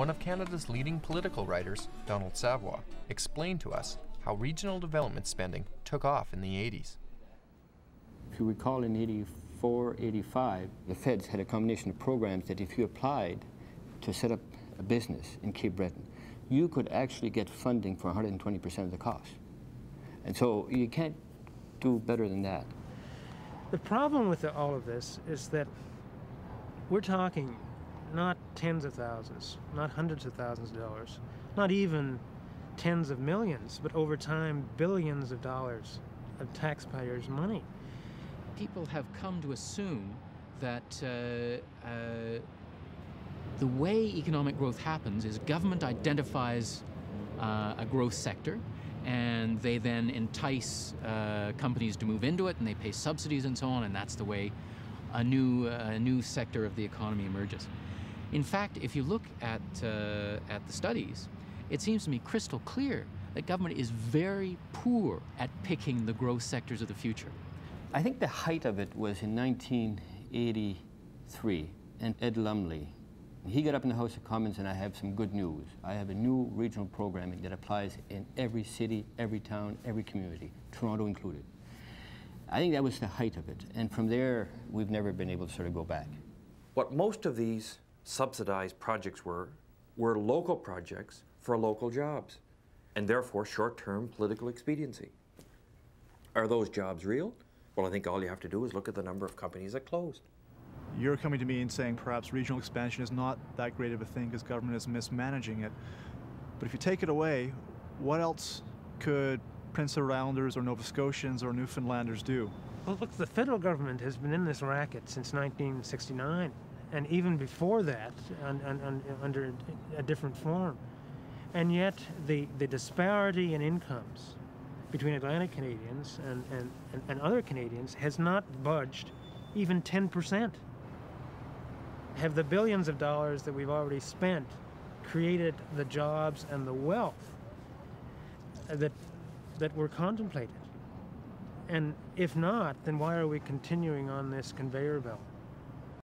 one of Canada's leading political writers, Donald Savoie, explained to us how regional development spending took off in the 80s. If you recall, in 84, 85, the feds had a combination of programs that if you applied to set up a business in Cape Breton, you could actually get funding for 120% of the cost. And so you can't do better than that. The problem with all of this is that we're talking not tens of thousands, not hundreds of thousands of dollars, not even tens of millions, but over time, billions of dollars of taxpayers' money. People have come to assume that the way economic growth happens is government identifies a growth sector, and they then entice companies to move into it, and they pay subsidies and so on, and that's the way a new sector of the economy emerges. In fact, if you look at the studies, it seems to me crystal clear that government is very poor at picking the growth sectors of the future. I think the height of it was in 1983, and Ed Lumley, he got up in the House of Commons, and I have some good news. I have a new regional programming that applies in every city, every town, every community, Toronto included. I think that was the height of it, and from there, we've never been able to sort of go back. What most of these subsidized projects were local projects for local jobs, and therefore short-term political expediency. Are those jobs real? Well, I think all you have to do is look at the number of companies that closed. You're coming to me and saying perhaps regional expansion is not that great of a thing because government is mismanaging it. But if you take it away, what else could Prince Edward Islanders or Nova Scotians or Newfoundlanders do? Well, look, the federal government has been in this racket since 1969, and even before that, under a different form. And yet, the disparity in incomes between Atlantic Canadians and other Canadians has not budged even 10%. Have the billions of dollars that we've already spent created the jobs and the wealth that were contemplated? And if not, then why are we continuing on this conveyor belt?